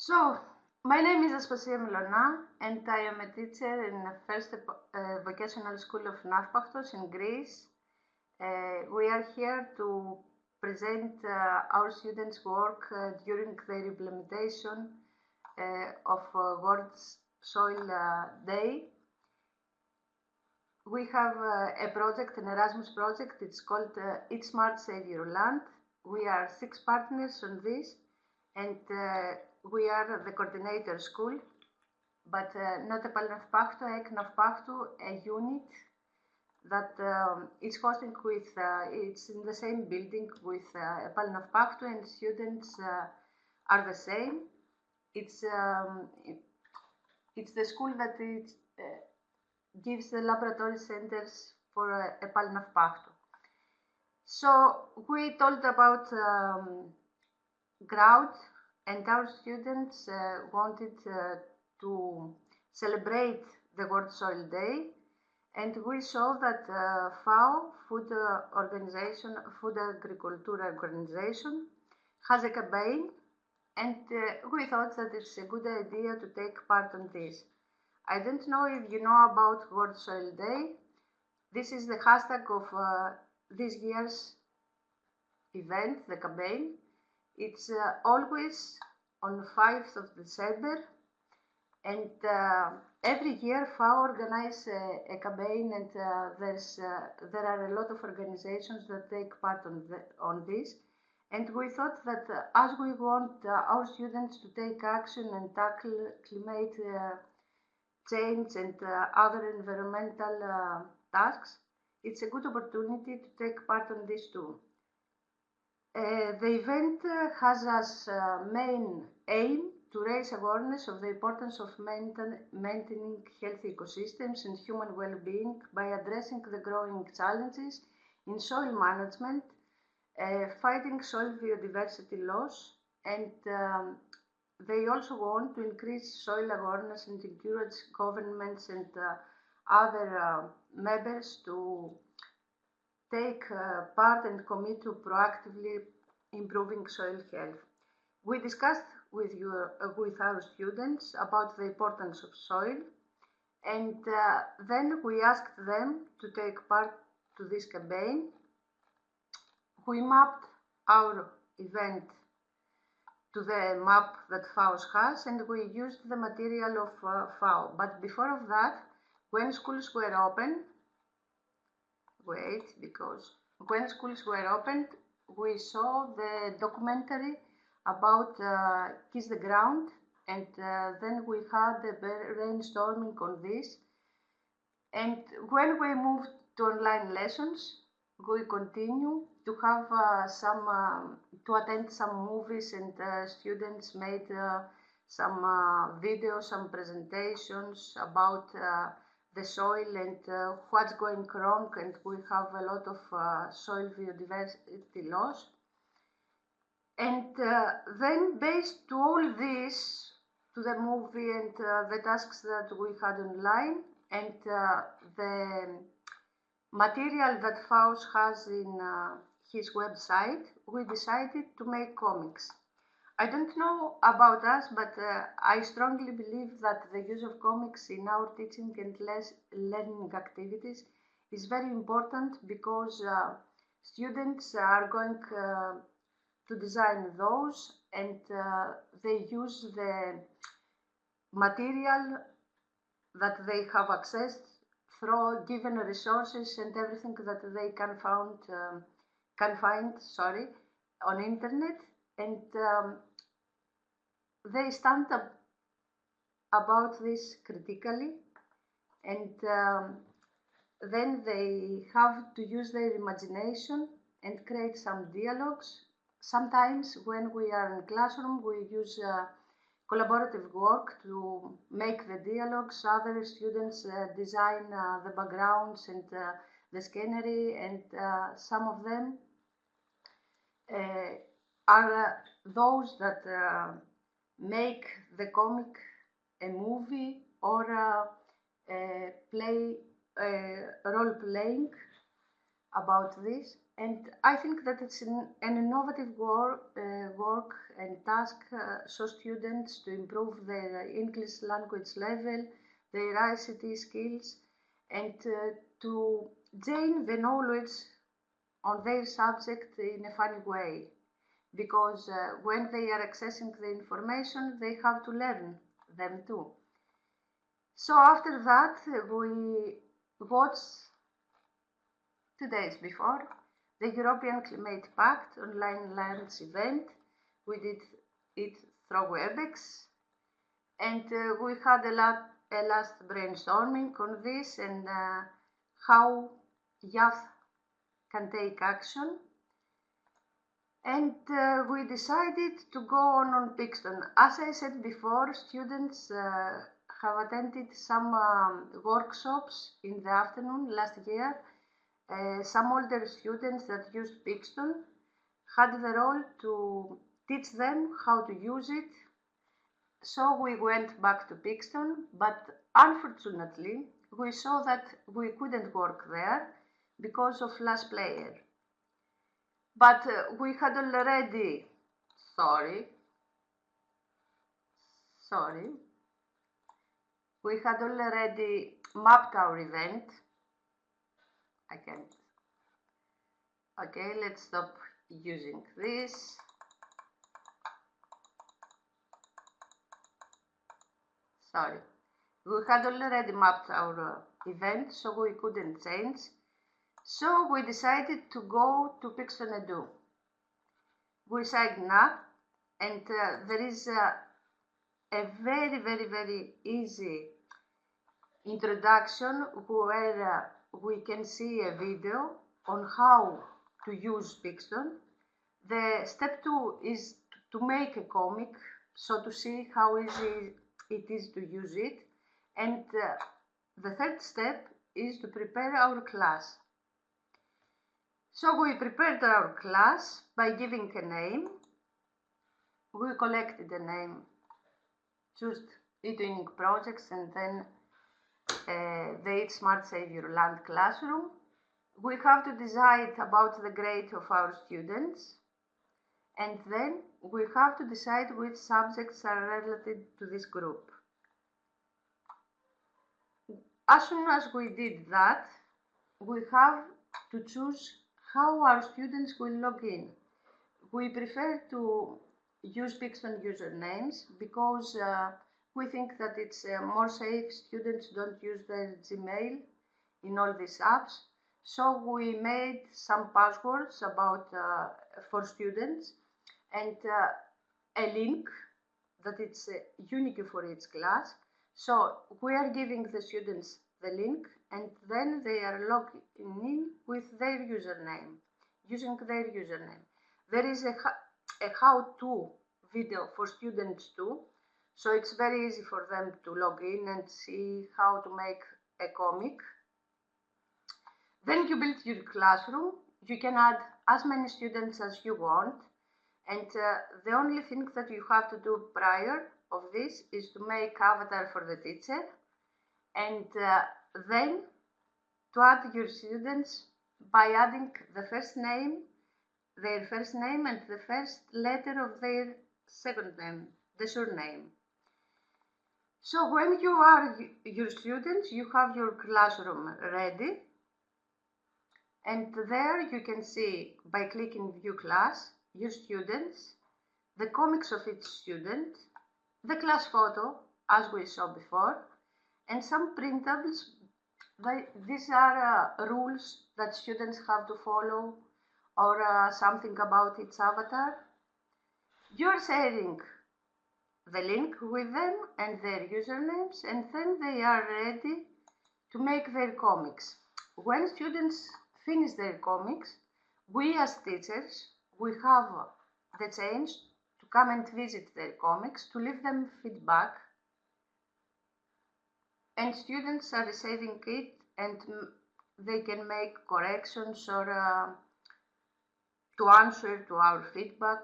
So, my name is Aspasia Milona, and I am a teacher in the first vocational school of Nafpachtos in Greece. We are here to present our students' work during their implementation of World Soil Day. We have a project, an Erasmus project. It's called Eat Smart Save Your Land. We are 6 partners on this, and we are the coordinator school, but not a Palnavpachto, Eknavpachto, a unit that is hosting with, it's in the same building with Palnavpachto, and students are the same. It's the school that gives the laboratory centers for Palnavpachto. So we told about Grout, and our students wanted to celebrate the World Soil Day, and we saw that FAO, Food Agriculture Organization, has a campaign, and we thought that it's a good idea to take part on this. I don't know if you know about World Soil Day. This is the hashtag of this year's event, the campaign. It's always on 5th of December, and every year FAO organizes a campaign, and there are a lot of organizations that take part on this. And we thought that as we want our students to take action and tackle climate change and other environmental tasks, it's a good opportunity to take part on this too. The event has as main aim to raise awareness of the importance of maintaining healthy ecosystems and human well-being by addressing the growing challenges in soil management, fighting soil biodiversity loss, and they also want to increase soil awareness and encourage governments and other members to take part and commit to proactively improving soil health. We discussed with our students about the importance of soil, and then we asked them to take part to this campaign. We mapped our event to the map that FAO has, and we used the material of FAO. But before of that, when schools were open, when schools were opened, we saw the documentary about Kiss the Ground, and then we had the brainstorming on this. And when we moved to online lessons, we continue to have to attend some movies, and students made some videos, some presentations about the soil and what's going wrong, and we have a lot of soil biodiversity loss. And then, based to all this, to the movie and the tasks that we had online, and the material that FAO has in his website, we decided to make comics. I don't know about us, but I strongly believe that the use of comics in our teaching and learning activities is very important, because students are going to design those, and they use the material that they have accessed through given resources and everything that they can find on internet, and they stand up about this critically, and then they have to use their imagination and create some dialogues. Sometimes when we are in classroom, we use collaborative work to make the dialogues. Other students design the backgrounds and the scenery, and some of them are those that make the comic a movie, or play role playing about this. And I think that it's an innovative work, and task so students to improve their English language level, their ICT skills, and to gain the knowledge on their subject in a funny way. Because when they are accessing the information, they have to learn them too. So after that, we watched 2 days before the European Climate Pact online lunch event. We did it through WebEx, and we had a last brainstorming on this and how youth can take action. And we decided to go on PIXTON. As I said before, students have attended some workshops in the afternoon last year. Some older students that used PIXTON had the role to teach them how to use it. So we went back to PIXTON, but unfortunately, we saw that we couldn't work there because of Flash Player. But we had already, we had already mapped our event. Okay, let's stop using this. We had already mapped our event, so we couldn't change. So we decided to go to PIXTON EDU. We signed up, and there is a very easy introduction where we can see a video on how to use PIXTON. The step 2 is to make a comic, so to see how easy it is to use it. And the third step is to prepare our class. So we prepared our class by giving a name. We collected a name, choose eTwinning projects, and then the Smart Savior Land classroom. We have to decide about the grade of our students, and then we have to decide which subjects are related to this group. As soon as we did that, we have to choose how our students will log in. We prefer to use PIXTON usernames because we think that it's more safe. Students don't use their Gmail in all these apps. So we made some passwords for students and a link that it's unique for each class. So we are giving the students the link, and then they are logging in with their username, using their username. There is a how-to video for students too, so it's very easy for them to log in and see how to make a comic. Then you build your classroom. You can add as many students as you want, and the only thing that you have to do prior of this is to make avatar for the teacher, and then to add your students by adding their first name and the first letter of their second name, the surname. So when you are your students, you have your classroom ready, and there you can see, by clicking View Class, your students, the comics of each student, the class photo, as we saw before, and some printables. These are rules that students have to follow, or something about its avatar. You're sharing the link with them and their usernames, and then they are ready to make their comics. When students finish their comics, we as teachers, we have the chance to come and visit their comics, to leave them feedback, and students are receiving it, and they can make corrections or to answer to our feedback,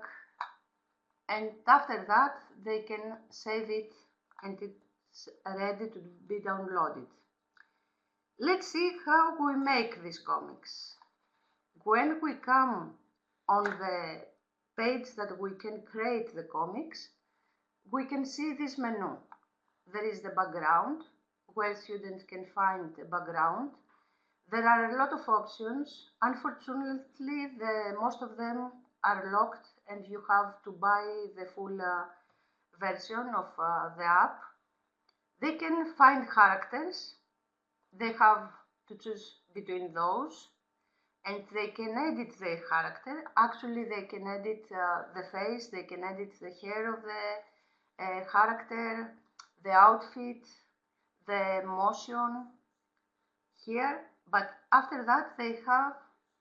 and after that they can save it and it's ready to be downloaded. Let's see how we make these comics. When we come on the page that we can create the comics, we can see this menu. There is the background, where students can find the background. There are a lot of options. Unfortunately, most of them are locked and you have to buy the full version of the app. They can find characters. They have to choose between those, and they can edit the character. Actually, they can edit the face, they can edit the hair of the character, the outfit, the motion here, but after that they have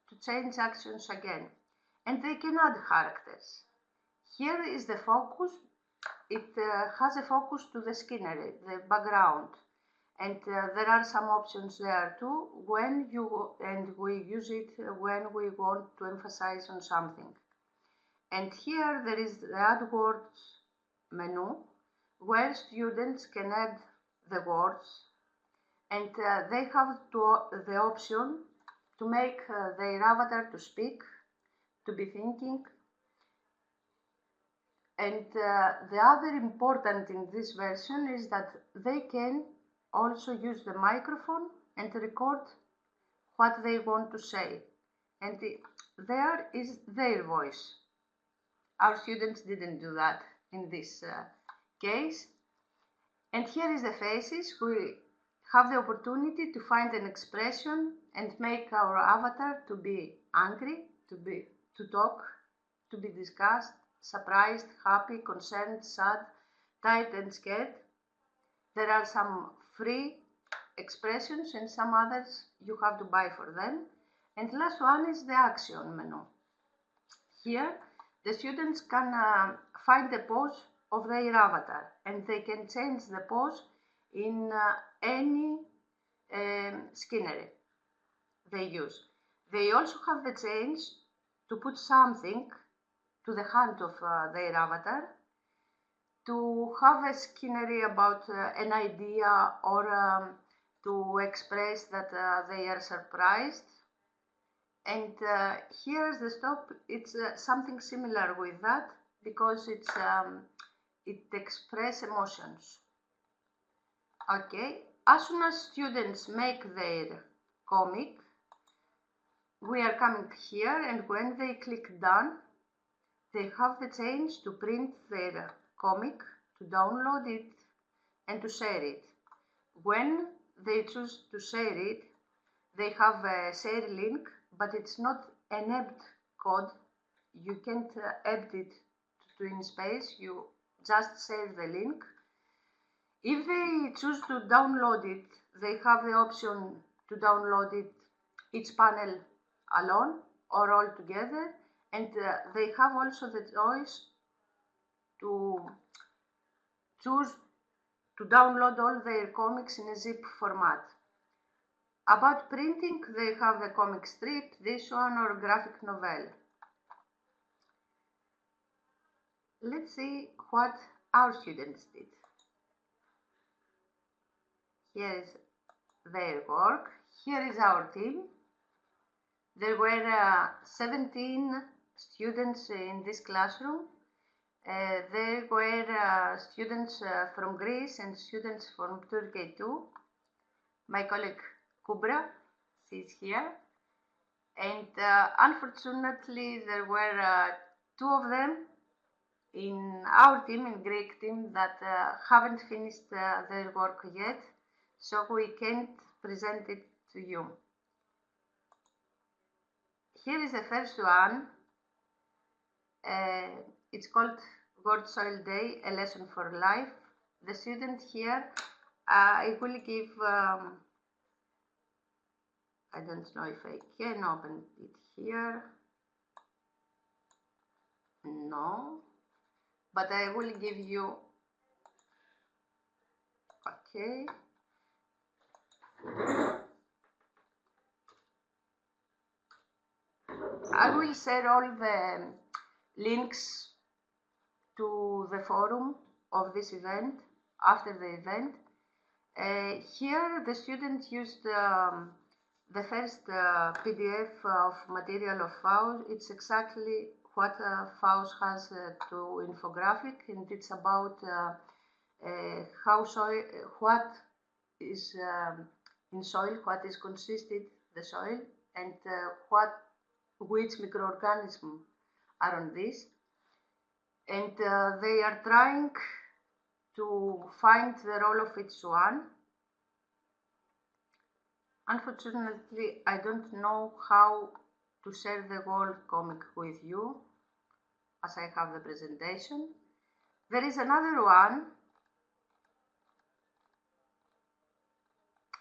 to change actions again, and they can add characters. Here is the focus. It has a focus to the scenery, the background, and there are some options there too we use it when we want to emphasize on something. And here there is the add words menu, where students can add the words, and they have the option to make their avatar to speak, to be thinking. And the other important in this version is that they can also use the microphone and record what they want to say. And there is their voice. Our students didn't do that in this case. And here is the faces. We have the opportunity to find an expression and make our avatar to be angry, to talk, to be disgusted, surprised, happy, concerned, sad, tired and scared. There are some free expressions and some others you have to buy for them. And the last one is the action menu. Here the students can find the pose of their avatar, and they can change the pose in any scenery they use. They also have the change to put something to the hand of their avatar, to have a scenery about an idea, or to express that they are surprised. And here's the stop. It's something similar with that, because it expresses emotions. Okay, as soon as students make their comic, we are coming here, and when they click done, they have the chance to print their comic, to download it, and to share it. When they choose to share it, they have a share link, but it's not an empt code. You can't empt it to InSpace, you just share the link. If they choose to download it, they have the option to download it, each panel alone or all together, and they have also the choice to choose to download all their comics in a zip format. About printing, they have the comic strip, this one, or graphic novel. Let's see what our students did. Here is their work. Here is our team. There were 17 students in this classroom. There were students from Greece and students from Turkey too. My colleague Kubra, she's here. And unfortunately, there were 2 of them in our team, in Greek team, that haven't finished their work yet, so we can't present it to you. Here is the first one. It's called World Soil Day, a lesson for life. The student here, I will give, I don't know if I can open it here. No, but I will give you, okay. I will share all the links to the forum of this event after the event. Here the students used the first PDF of material of ours. It's exactly what FAUS has to infographic, and it's about how soil, what is in soil, what is consisted the soil, and which microorganisms are on this. And they are trying to find the role of each one. Unfortunately, I don't know how to share the whole comic with you, as I have the presentation. There is another one.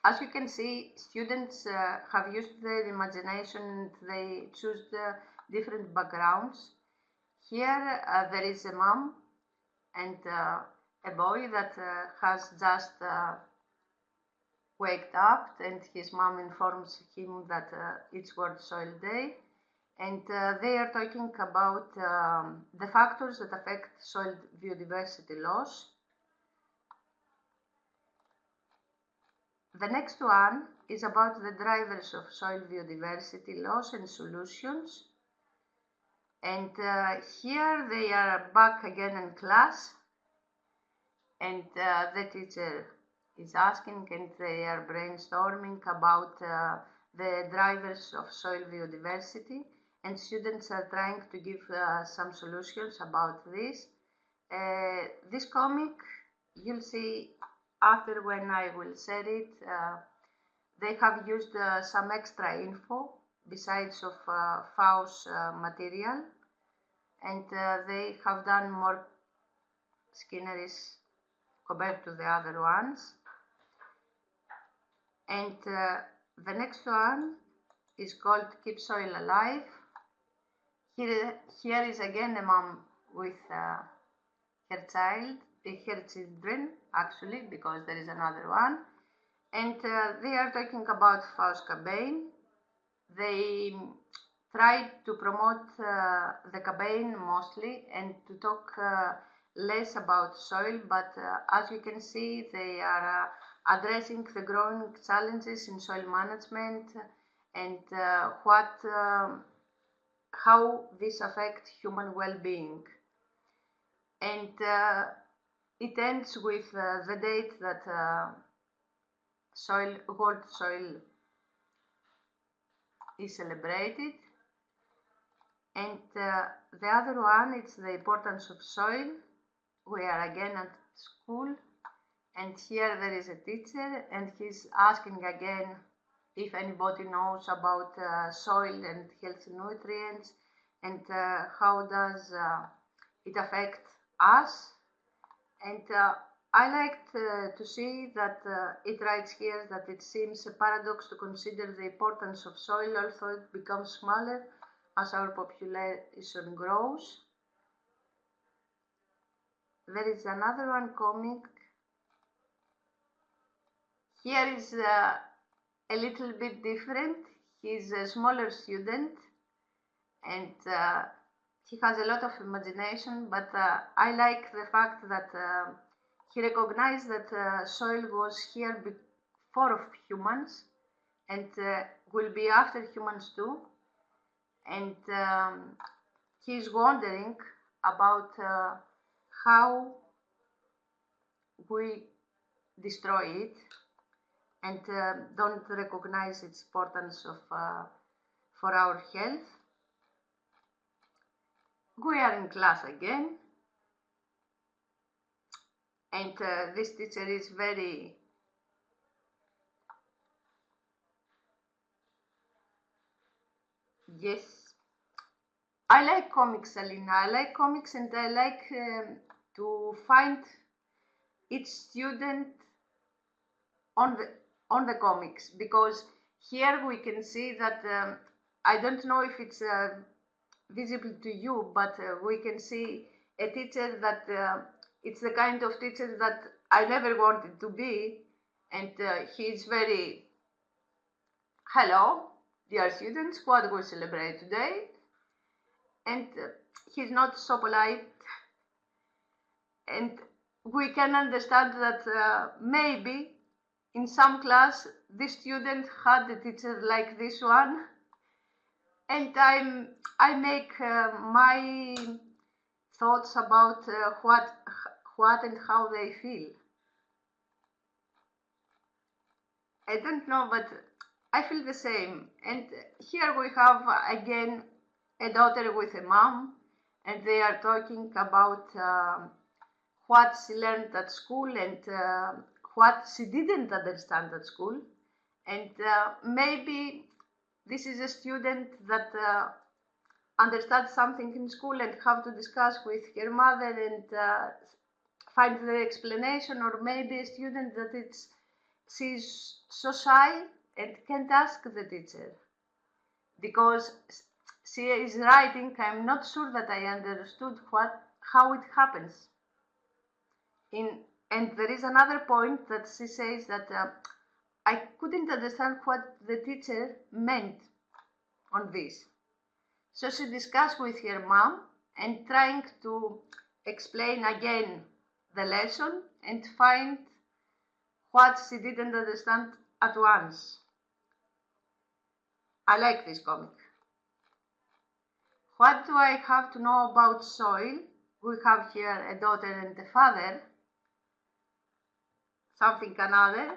As you can see, students have used their imagination and they choose the different backgrounds. Here there is a mom and a boy that has just waked up, and his mom informs him that it's World Soil Day, and they are talking about the factors that affect soil biodiversity loss. The next one is about the drivers of soil biodiversity loss and solutions. And here they are back again in class, and the teacher is asking, and they are brainstorming about the drivers of soil biodiversity, and students are trying to give some solutions about this. This comic, you'll see after when I will share it, they have used some extra info besides of FAUS material, and they have done more sceneries compared to the other ones. And the next one is called Keep Soil Alive. Here is again a mom with her children, actually, because there is another one. And they are talking about FAUS campaign. They try to promote the campaign mostly and to talk less about soil, but as you can see, they are addressing the growing challenges in soil management and how this affects human well-being. And it ends with the date that World Soil is celebrated. And the other one is the importance of soil. We are again at school, and here there is a teacher, and he's asking again if anybody knows about soil and healthy nutrients, and how does it affect us. And I liked to see that it writes here that it seems a paradox to consider the importance of soil, although it becomes smaller as our population grows. There is another one comic. Here is a little bit different. He's a smaller student, and he has a lot of imagination, but I like the fact that he recognized that soil was here before of humans and will be after humans too. And he's wondering about how we destroy it and don't recognize its importance for our health. We are in class again, and this teacher is very yes. I like comics, Alina. I like comics, and I like to find each student on the comics, because here we can see that I don't know if it's visible to you, but we can see a teacher that it's the kind of teacher that I never wanted to be, and he's very, hello, dear students, what we celebrate today? And he's not so polite, and we can understand that maybe in some class this student had a teacher like this one, and I make my thoughts about what and how they feel. I don't know, but I feel the same. And here we have again a daughter with a mom, and they are talking about what she learned at school and what she didn't understand at school. And maybe this is a student that understands something in school and have to discuss with her mother and find the explanation, or maybe a student that she's so shy and can't ask the teacher because she is writing, I'm not sure that I understood how it happens. And there is another point that she says that I couldn't understand what the teacher meant on this. So she discussed with her mom and trying to explain again the lesson and find what she didn't understand at once. I like this comic. What do I have to know about soil? We have here a daughter and a father. Something another.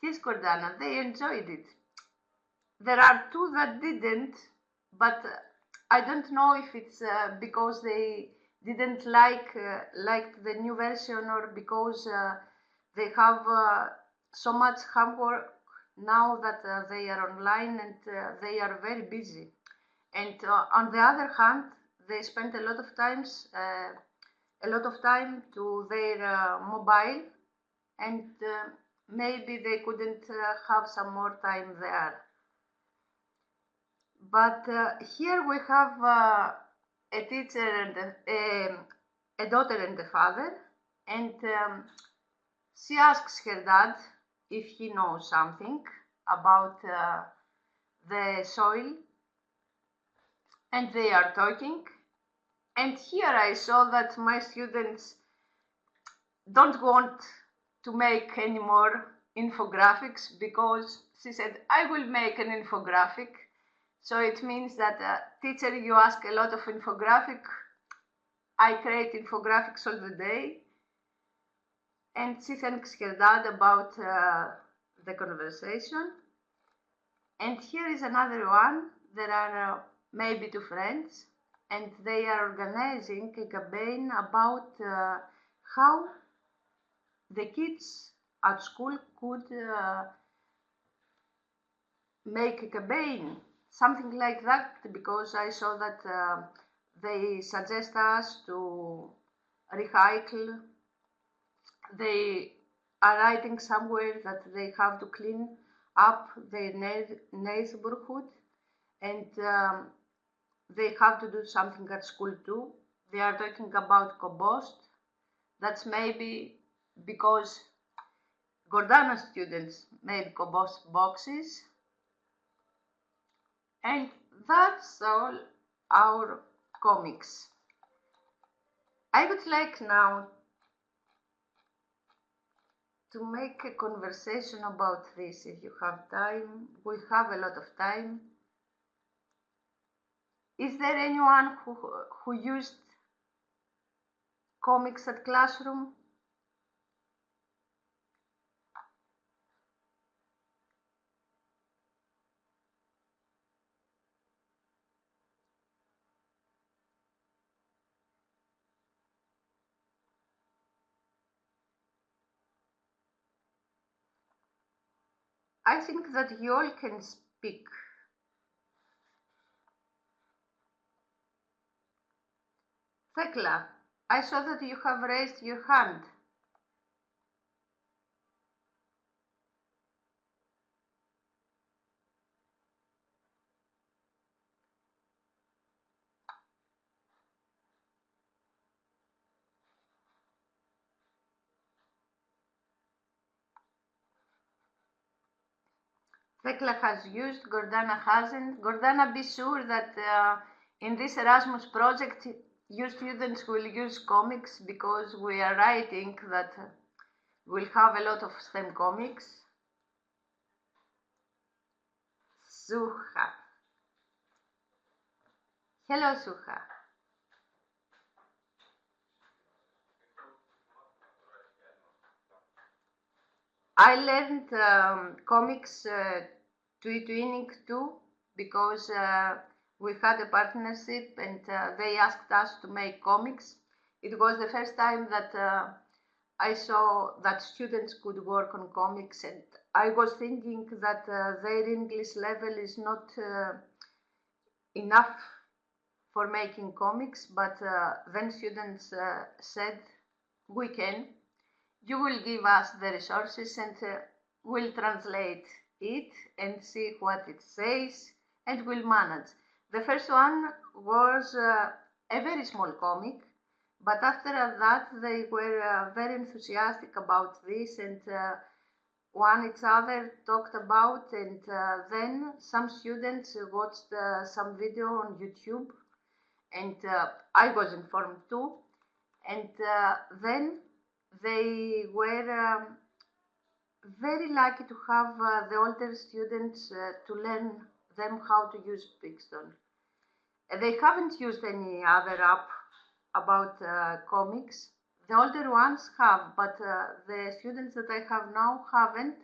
Yes, Gordana, they enjoyed it. There are two that didn't, but I don't know if it's because they didn't like the new version, or because they have so much homework now that they are online and they are very busy. And on the other hand, they spend a lot of time to their mobile, and maybe they couldn't have some more time there. But here we have a teacher and a daughter and a father, and she asks her dad if he knows something about the soil, and they are talking. And here I saw that my students don't want to make any more infographics, because she said, I will make an infographic. So it means that teacher, you ask a lot of infographic. I create infographics all the day. And she thanks her dad about the conversation. And here is another one. There are maybe two friends, and they are organizing a campaign about how the kids at school could make a campaign, something like that, because I saw that they suggest us to recycle. They are writing somewhere that they have to clean up their neighborhood, and they have to do something at school too. They are talking about compost. That's maybe because Gordana students made compost boxes. And that's all our comics. I would like now to make a conversation about this if you have time. We have a lot of time. Is there anyone who used comics at classroom? I think that you all can speak. Thekla, I saw that you have raised your hand. Thekla has used, Gordana hasn't. Gordana, be sure that in this Erasmus project, your students will use comics, because we are writing that we'll have a lot of STEM comics. Suha. Hello, Suha. I learned comics to eTwinning too because we had a partnership and they asked us to make comics. It was the first time that I saw that students could work on comics, and I was thinking that their English level is not enough for making comics, but then students said, we can. You will give us the resources and we'll translate it and see what it says and we'll manage. The first one was a very small comic, but after that they were very enthusiastic about this and one each other talked about, and then some students watched some video on YouTube, and I was informed too, and then they were very lucky to have the older students to learn them how to use PIXTON. They haven't used any other app about comics. The older ones have, but the students that I have now haven't,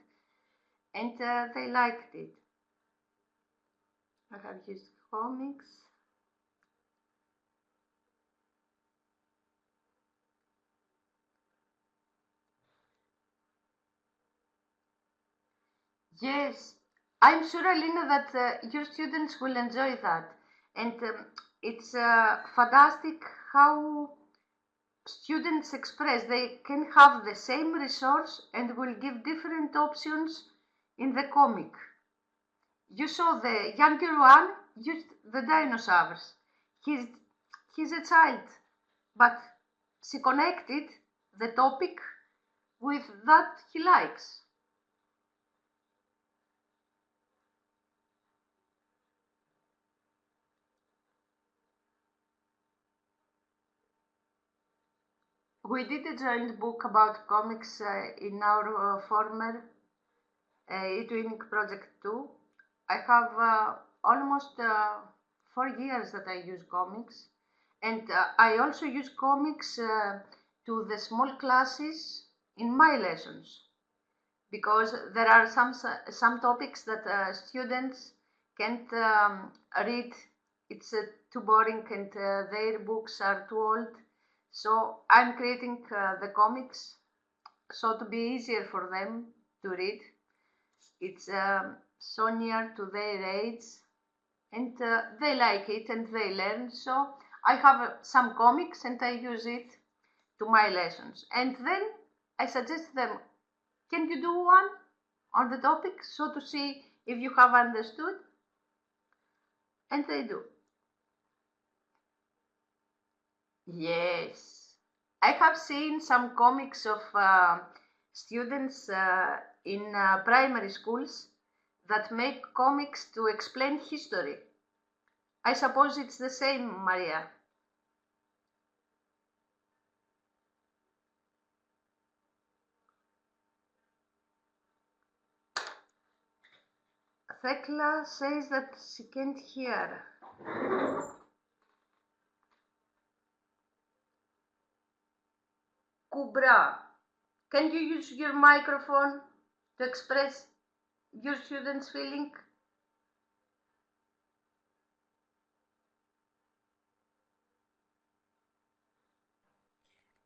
and they liked it. I have used comics. Yes, I'm sure, Alina, that your students will enjoy that. And it's fantastic how students express. They can have the same resource and will give different options in the comic. You saw the younger one used the dinosaurs. He's a child, but she connected the topic with that he likes. We did a joint book about comics in our former eTwinning project too. I have almost 4 years that I use comics, and I also use comics to the small classes in my lessons because there are some topics that students can't read. It's too boring, and their books are too old. So I'm creating the comics so to be easier for them to read. It's so near to their age, and they like it and they learn. So I have some comics and I use it to my lessons. And then I suggest them, can you do one on the topic so to see if you have understood? And they do. Yes, I have seen some comics of students in primary schools that make comics to explain history. I suppose it's the same, Maria. Thekla says that she can't hear. Kubra, can you use your microphone to express your students' feeling?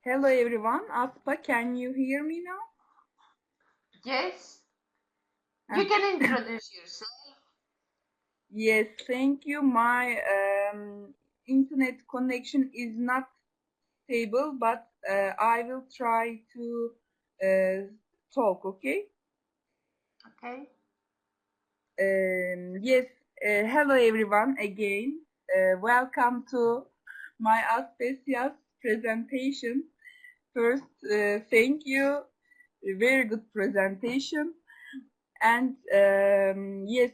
Hello everyone, Aspa, can you hear me now? Yes. You can introduce yourself. Yes, thank you. My internet connection is not stable, but I will try to talk, okay? Okay. Yes, hello everyone again. Welcome to my Aspesias presentation. First, thank you. A very good presentation. And yes,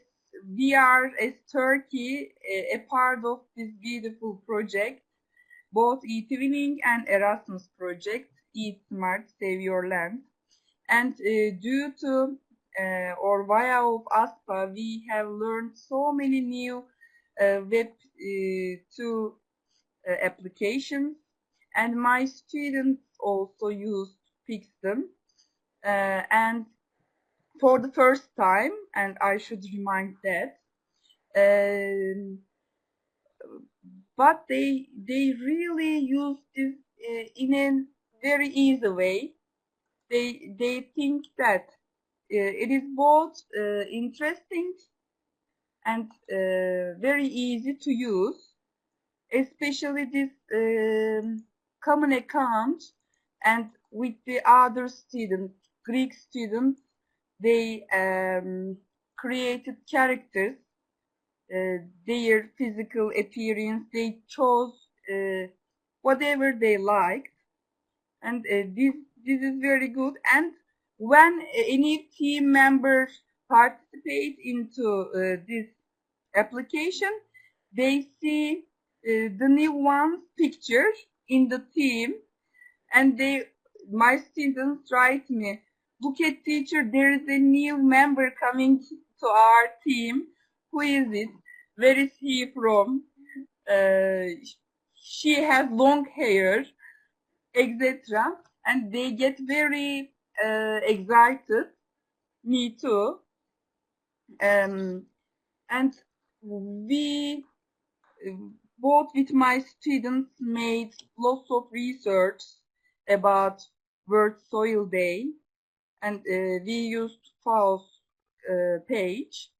we are as Turkey a part of this beautiful project, both eTwinning and Erasmus project, Eat Smart, Save Your Land. And due to or via of ASPA, we have learned so many new Web2 applications, and my students also used PIXTON, and for the first time, and I should remind that, but they really use this in a very easy way. They think that it is both interesting and very easy to use, especially this common account, and with the other students, Greek students, they created characters, their physical appearance, they chose whatever they liked, and this is very good. And when any team members participate into this application, they see the new one's picture in the team, and my students write me, "Look at teacher, there is a new member coming to our team. Who is it? Where is he from? She has long hair," etc. And they get very excited. Me too. And we both with my students made lots of research about World Soil Day, and we used FAO's page.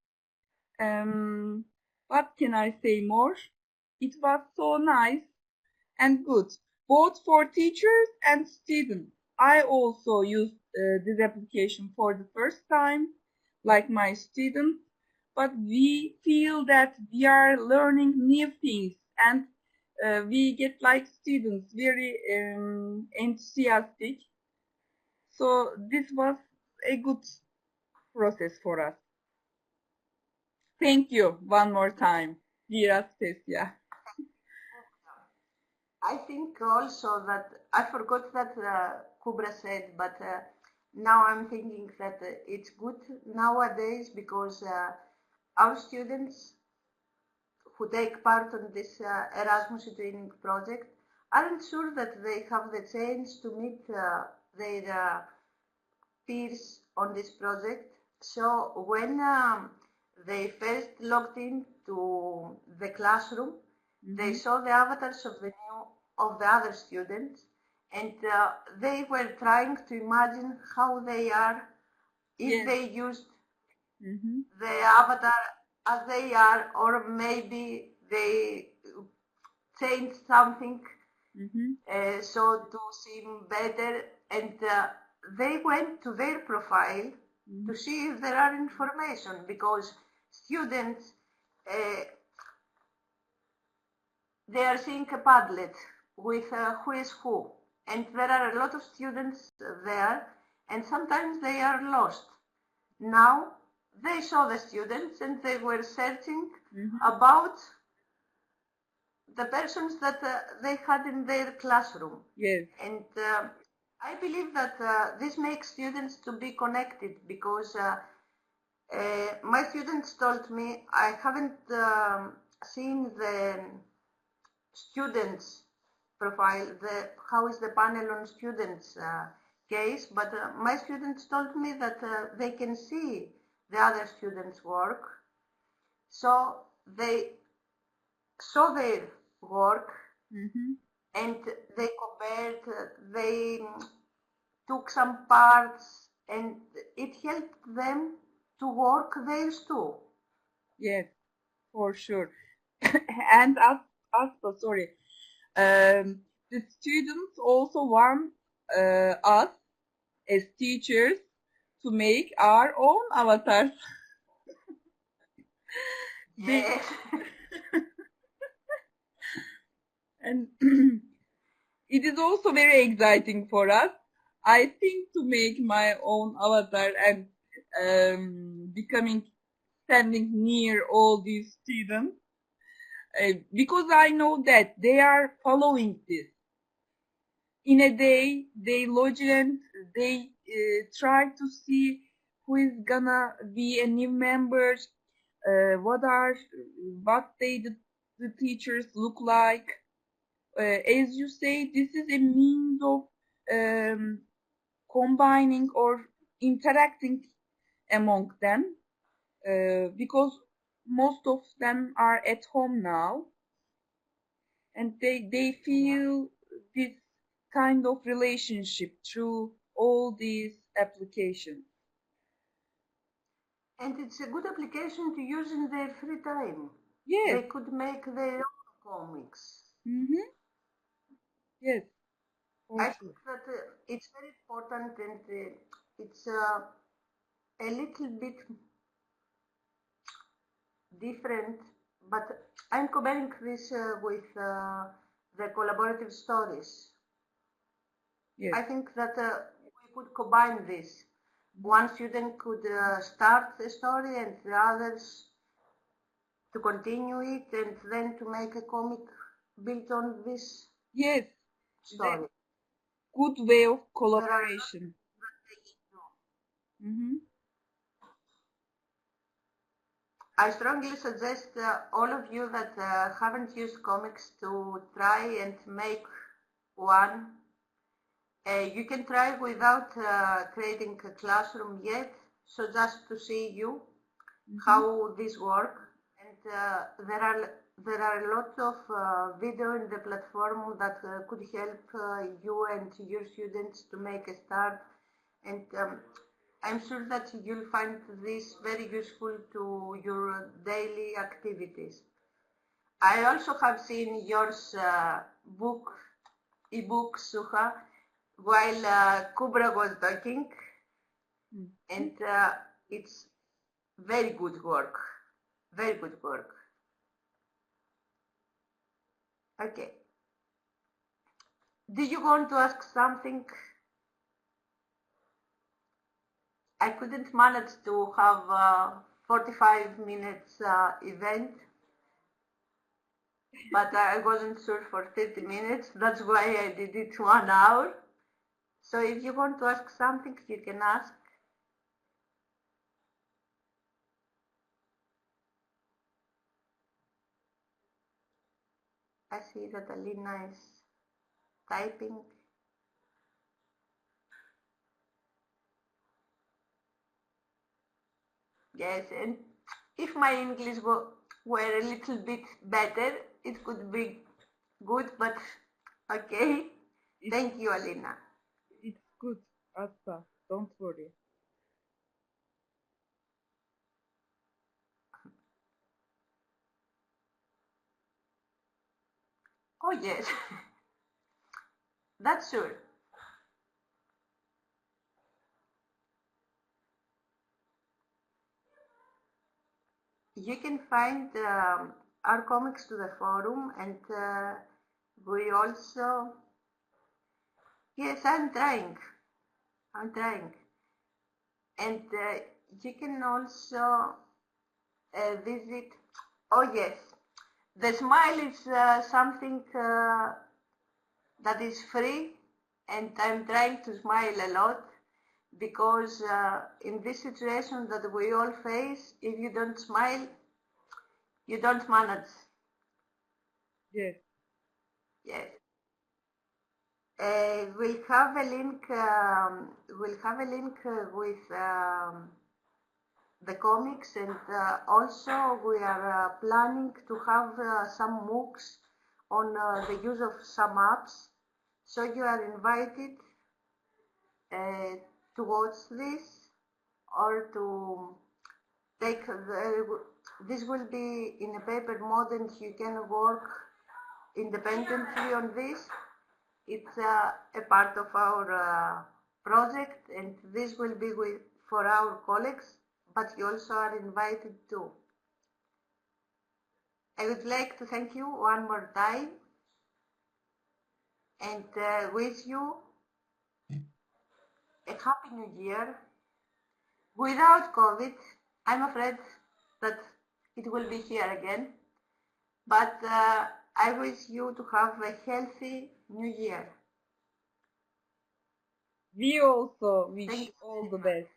What can I say more? It was so nice and good, both for teachers and students. I also used this application for the first time, like my students, but we feel that we are learning new things, and we get like students very enthusiastic. So this was a good process for us. Thank you one more time, dear Aspesia. I think also that I forgot that Kubra said, but now I'm thinking that it's good nowadays because our students who take part in this Erasmus eTwinning project aren't sure that they have the chance to meet their peers on this project. So when they first logged into the classroom, they saw the avatars of the other students, and they were trying to imagine how they are if they used the avatar as they are, or maybe they changed something so to seem better, and they went to their profile to see if there are information, because students they are seeing a Padlet with who is who, and there are a lot of students there, and sometimes they are lost. Now they saw the students and they were searching about the persons that they had in their classroom. Yes. And I believe that this makes students to be connected, because my students told me, I haven't seen the students profile, how is the panel on students case, but my students told me that they can see the other students' work, so they saw their work and they compared, they took some parts, and it helped them to work theirs too. Yes, for sure. And Aspa, sorry, the students also want us as teachers to make our own avatars. Yes. And it is also very exciting for us. I think to make my own avatar and standing near all these students, because I know that they are following this. In a day, they log in, they try to see who is gonna be a new member, what the teachers look like. As you say, this is a means of combining or interacting among them, because most of them are at home now, and they feel this kind of relationship through all these applications. And it's a good application to use in their free time. Yes. They could make their own comics. Mm-hmm. Yes. I think that it's very important, and it's a little bit different, but I'm comparing this with the collaborative stories. Yes. I think that we could combine this. One student could start the story and the others to continue it, and then to make a comic built on this story. Good way of collaboration. Mm-hmm. I strongly suggest all of you that haven't used comics to try and make one. You can try without creating a classroom yet, so just to see you how this works. And there are a lot of video in the platform that could help you and your students to make a start. And I'm sure that you'll find this very useful to your daily activities. I also have seen yours ebook, Suha, while Kubra was talking, and it's very good work. Very good work. Okay. Do you want to ask something? I couldn't manage to have a 45 minutes event, but I wasn't sure for 30 minutes. That's why I did it 1 hour. So if you want to ask something, you can ask. I see that Alina is typing. Yes, and if my English were a little bit better, it could be good, but okay. Thank you, Alina. It's good, Asta. Don't worry. Oh, yes. That's sure. You can find our comics to the forum, and we also, yes, I'm trying, and you can also visit, oh yes, the Smile is something that is free, and I'm trying to smile a lot, because in this situation that we all face, if you don't smile, you don't manage. Yes. Yes. We'll have a link. With the comics, and also we are planning to have some MOOCs on the use of some apps. So you are invited to watch this, or to take this will be in a paper mode, and you can work independently on this. It's a part of our project, and this will be for our colleagues, but you also are invited too. I would like to thank you one more time, and wish you a happy new year. Without COVID, I'm afraid that it will be here again, but I wish you to have a healthy new year. We also wish all the best.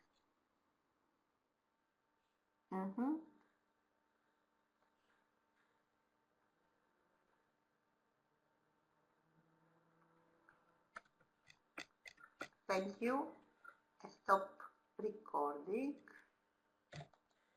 Thank you. I stop recording.